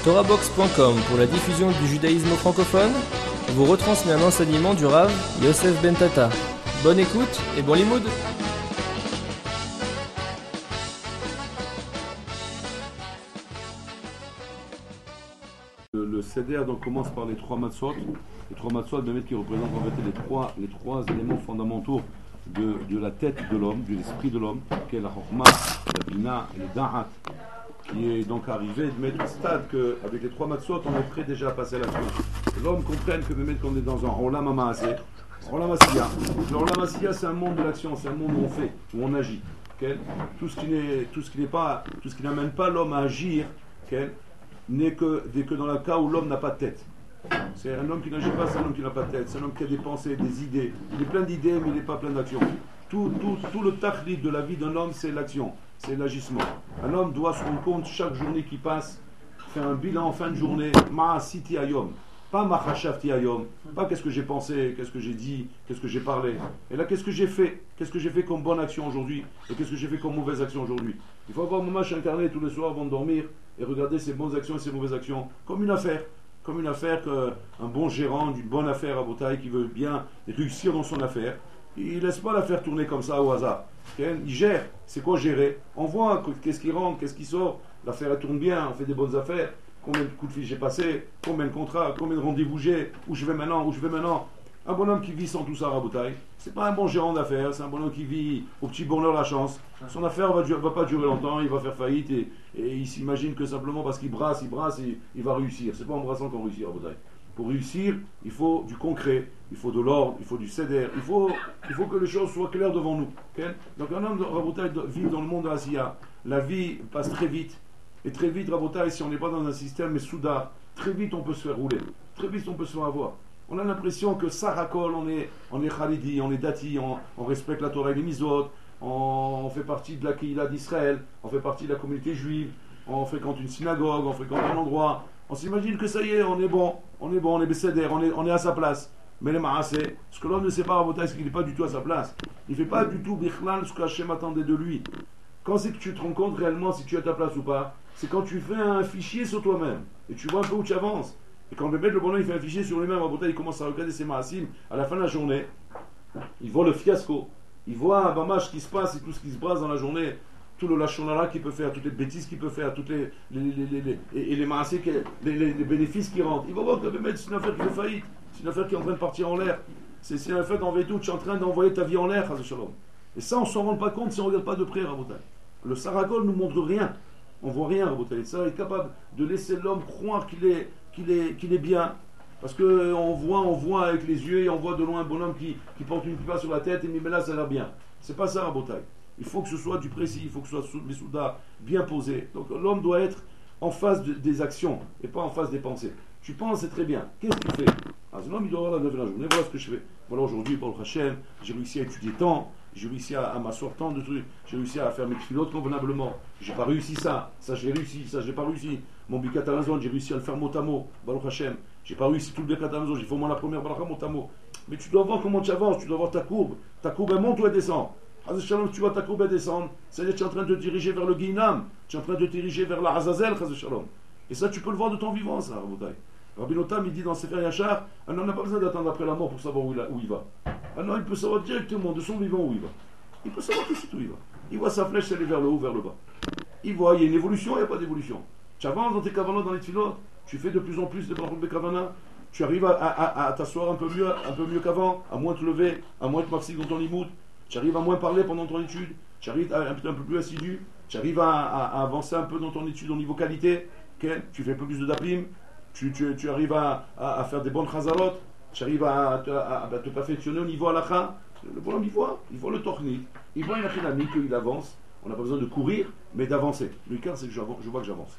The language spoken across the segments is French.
TorahBox.com pour la diffusion du judaïsme francophone vous retransmet un enseignement du Rav Yosef Ben Tata. Bonne écoute et bon limoud. Le Seder donc commence par les trois matzot. Les trois matzot qui représentent en fait les trois éléments fondamentaux de la tête de l'homme, de l'esprit de l'homme, qui est la Chokhmah, la Bina et le Da'at, qui est donc arrivé de mettre au stade qu'avec les trois matzot, on est prêt déjà à passer à l'action. L'homme comprenne que même qu'on est dans un Olam HaMaaseh, Olam HaSiyah. Le Olam HaSiyah, c'est un monde de l'action, c'est un monde où on fait, où on agit. Tout ce qui n'amène pas l'homme à agir, n'est que dans le cas où l'homme n'a pas de tête. C'est un homme qui n'agit pas, c'est un homme qui n'a pas de tête, c'est un homme qui a des pensées, des idées. Il est plein d'idées, mais il n'est pas plein d'action. Tout le tachlit de la vie d'un homme, c'est l'action, c'est l'agissement. Un homme doit se rendre compte chaque journée qui passe, faire un bilan en fin de journée, ma'asiti ayom, pas ma'chashavti ayom, pas qu'est-ce que j'ai pensé, qu'est-ce que j'ai dit, qu'est-ce que j'ai parlé. Et là, qu'est-ce que j'ai fait comme bonne action aujourd'hui, et qu'est-ce que j'ai fait comme mauvaise action aujourd'hui. Il faut avoir mon match incarné tous les soirs avant de dormir, et regarder ses bonnes actions et ses mauvaises actions comme une affaire qu'un bon gérant d'une bonne affaire à Botaï qui veut bien réussir dans son affaire, il ne laisse pas l'affaire tourner comme ça au hasard. Il gère. C'est quoi gérer? On voit qu'est-ce qui rentre, qu'est-ce qui sort. L'affaire elle tourne bien, on fait des bonnes affaires. Combien de coups de fil j'ai passé, combien de contrats, combien de rendez-vous j'ai, où je vais maintenant. Un bonhomme qui vit sans tout ça à Botaï, c'est pas un bon gérant d'affaires, c'est un bonhomme qui vit au petit bonheur la chance. Son affaire va pas durer longtemps, il va faire faillite et il s'imagine que simplement parce qu'il brasse, il va réussir. C'est pas en brassant qu'on réussit à Botaï. Pour réussir, il faut du concret, il faut de l'ordre, il faut du seder, il faut que les choses soient claires devant nous. Donc un homme de Rabotaï vit dans le monde de l'Asiya. La vie passe très vite. Et très vite, Rabotaï, si on n'est pas dans un système mais soudain, très vite on peut se faire rouler. Très vite on peut se faire avoir. On a l'impression que Sarakol, on est Khalidi, on est Dati, on respecte la Torah et les Mizot, on fait partie de la Kehila d'Israël, on fait partie de la communauté juive, on fréquente une synagogue, on fréquente un endroit. On s'imagine que ça y est, on est Besséder, on est à sa place. Mais les Maaseh, ce que l'homme ne sait pas à Rabotaï, c'est qu'il n'est pas du tout à sa place. Il ne fait pas du tout Bichlal ce qu'Hachem attendait de lui. Quand c'est que tu te rends compte réellement si tu es à ta place ou pas, c'est quand tu fais un fichier sur toi-même et tu vois un peu où tu avances. Et quand le bonhomme il fait un fichier sur lui-même, Rabotaï, il commence à regarder ses maasim à la fin de la journée, il voit le fiasco, il voit ce qui se passe et tout ce qui se brasse dans la journée, tout le lachonara qu'il peut faire, toutes les bêtises qu'il peut faire, toutes les maasim, les bénéfices qui rentrent. Il va voir que c'est une affaire qui fait faillite, c'est une affaire qui est en train de partir en l'air. C'est une affaire d'envoyer tout, tu es en train d'envoyer ta vie en l'air, Shalom. Et ça, on ne s'en rend pas compte si on ne regarde pas de près, Rabotaï. Le Saragol ne nous montre rien. On voit rien, Rabotaï. Ça est capable de laisser l'homme croire qu'il est bien. Parce qu'on voit avec les yeux et on voit de loin un bonhomme qui porte une kippa sur la tête et mais là, ça a l'air bien. C'est pas ça, Rabotaï. Il faut que ce soit du précis, il faut que ce soit les soudas bien posés. Donc l'homme doit être en face des actions et pas en face des pensées. Tu penses, c'est très bien. Qu'est-ce que tu fais? L'homme, il doit avoir la journée. Voilà ce que je fais. Voilà, aujourd'hui, pour le Hachem, j'ai réussi à étudier tant. J'ai réussi à m'asseoir tant de trucs, j'ai réussi à faire mes pilotes convenablement, j'ai pas réussi ça j'ai réussi, ça j'ai pas réussi. Mon bikat Amazon, j'ai réussi à le faire mot à mot, Baruch Hashem, j'ai pas réussi tout le bikat Amazon, j'ai fait au moins la première Baruch mot à mot. Mais tu dois voir comment tu avances, tu dois voir ta courbe elle monte ou elle descend. Shalom, tu vois ta courbe elle descend, c'est-à-dire que tu es en train de te diriger vers le Guinam, tu es en train de te diriger vers la Hazazel, Shalom. Et ça tu peux le voir de ton vivant, ça, Rabotaï. Rabbi Notam, il dit dans Sefer Yachar, un homme n'a pas besoin d'attendre après la mort pour savoir où il va. Alors il peut savoir directement de son vivant où il va. Il peut savoir tout de suite où il va. Il voit sa flèche aller vers le haut, vers le bas. Il voit, il y a une évolution, il n'y a pas d'évolution. Tu avances dans tes kavanot, dans les tfilotes, tu fais de plus en plus de baruch bekavana, tu arrives à t'asseoir un peu mieux qu'avant, à moins te lever, à moins te marxer dans ton limoud, tu arrives à moins parler pendant ton étude, tu arrives à être un peu plus assidu, tu arrives à avancer un peu dans ton étude au niveau qualité, tu fais un peu plus de dapim, tu arrives à faire des bonnes chazalot, tu arrives à te perfectionner au niveau halakha. Le bonhomme, il voit le tornit, il voit une achinami qu'il avance. On n'a pas besoin de courir, mais d'avancer. Le cas, c'est que je vois que j'avance.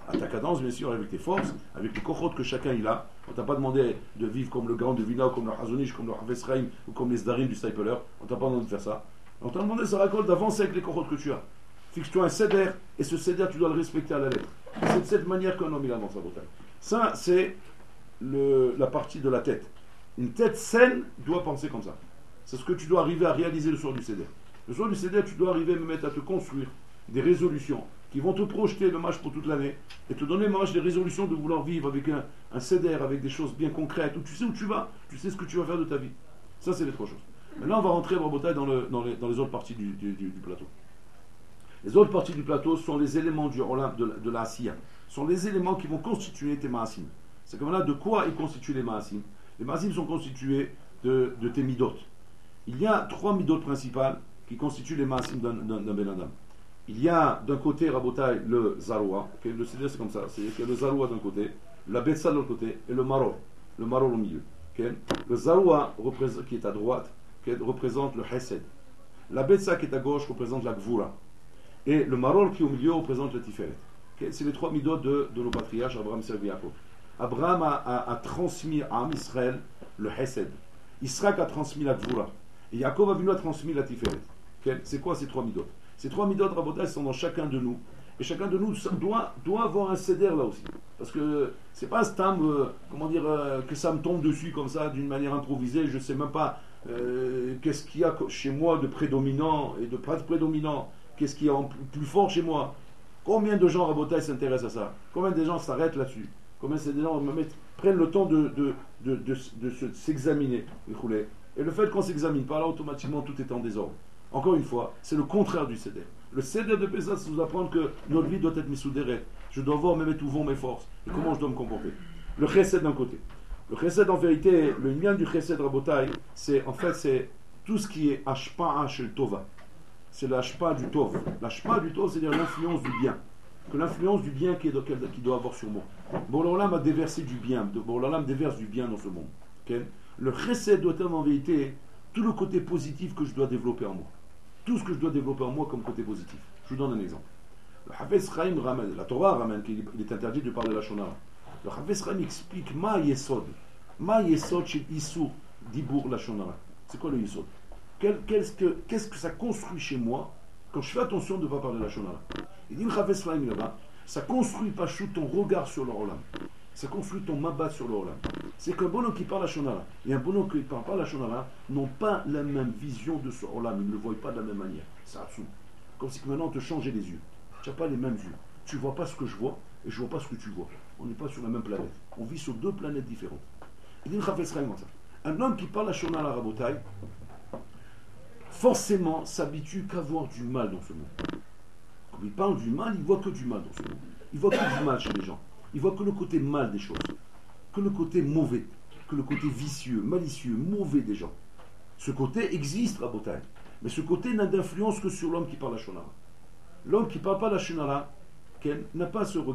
À ta cadence, bien sûr, avec tes forces, avec les kochot que chacun il a. On t'a pas demandé de vivre comme le grand de Vina, ou comme le Hazonish, comme le Havesraim, ou comme les Zdarim du Stapler. On t'a pas demandé de faire ça. On t'a demandé, ça raconte, d'avancer avec les kochot que tu as. Fixe-toi un seder, et ce seder, tu dois le respecter à la lettre. C'est de cette manière qu'un homme il avance à Botaï. Ça, c'est la partie de la tête. Une tête saine doit penser comme ça. C'est ce que tu dois arriver à réaliser le soir du Seder. Le soir du Seder, tu dois arriver à te construire des résolutions. qui vont te projeter le match pour toute l'année et te donner match des résolutions de vouloir vivre avec un céder, avec des choses bien concrètes, où tu sais où tu vas, tu sais ce que tu vas faire de ta vie. Ça, c'est les trois choses. Maintenant, on va rentrer dans les autres parties du plateau. Les autres parties du plateau sont les éléments de la Asiya, sont les éléments qui vont constituer tes maasim. C'est comme là, de quoi ils constituent les maasim? Les maasim sont constitués de tes midot. Il y a trois midot principales qui constituent les maasim d'un ben adam. Il y a d'un côté, Rabotai, le zaroua, okay, le céder c'est comme ça, c'est qu'il y a le zaroua d'un côté, la betsa de l'autre côté, et le maror au milieu. Okay. Le zaroua, qui est à droite, représente le hesed. La betsa qui est à gauche représente la gvura. Et le maror qui est au milieu représente le tiferet. Okay. C'est les trois midot de nos patriarches, Abraham, Serge et Yaakov. Abraham a transmis à Israël le hesed. Israël a transmis la gvura. Et Yaakov a transmis la tiferet. Okay. C'est quoi ces trois midot? Ces trois midot rabotai sont dans chacun de nous. Et chacun de nous doit avoir un céder là aussi. Parce que c'est pas un stam, que ça me tombe dessus comme ça, d'une manière improvisée. Je ne sais même pas qu'est-ce qu'il y a chez moi de prédominant et de pas prédominant. Qu'est-ce qu'il y a en plus fort chez moi? Combien de gens rabotai s'intéressent à ça? Combien de gens s'arrêtent là-dessus? Combien de gens prennent le temps de s'examiner? Et le fait qu'on s'examine pas là, automatiquement tout est en désordre. Encore une fois, c'est le contraire du céder. Le céder de Pessah, c'est nous apprendre que notre vie doit être misoudérée. Je dois voir même où vont mes forces et comment je dois me comporter. Le chesed d'un côté. Le chesed, en vérité, le lien du chesed rabotai, c'est tout ce qui est hashpa'a shel tova. C'est l'hashpa du tov. L'hashpa du tov, c'est-à-dire l'influence du bien. Que l'influence du bien qui doit avoir sur moi. Bourg-Olam a déversé du bien. Bourg-Olam déverse du bien dans ce monde. Okay? Le chesed doit être en vérité tout le côté positif que je dois développer en moi. Tout ce que je dois développer en moi comme côté positif. Je vous donne un exemple. Le Hafez Chaim ramène, la Torah ramène qu'il est interdit de parler de la Shonara. Le Hafez Chaim explique Ma Yesod chez Issour Dibour la Shonara. C'est quoi le Yesod? Qu'est-ce que ça construit chez moi quand je fais attention de ne pas parler de la Shonara? Il dit le Hafez Chaim là-bas, ça construit pas chou ton regard sur le Olam. Ça construit ton mabat sur le Olam. C'est qu'un bonhomme qui parle la Shonara et un bonhomme qui ne parle pas la Shonara n'ont pas la même vision de ce Olam. Ils ne le voient pas de la même manière. C'est absurde. Comme si maintenant on te changeait les yeux. Tu n'as pas les mêmes yeux. Tu ne vois pas ce que je vois et je ne vois pas ce que tu vois. On n'est pas sur la même planète. On vit sur deux planètes différentes. Il dit le Chafetz Chaim comme ça. Un homme qui parle la Shonara Rabotai, forcément s'habitue qu'à voir du mal dans ce monde. Quand il parle du mal, il ne voit que du mal dans ce monde. Il ne voit que du mal chez les gens. Il voit que le côté mal des choses, que le côté mauvais, que le côté vicieux, malicieux, mauvais des gens. Ce côté existe, Rabotai, mais ce côté n'a d'influence que sur l'homme qui parle la Shonara. L'homme qui ne parle pas la Shonara, n'a pas ce regard.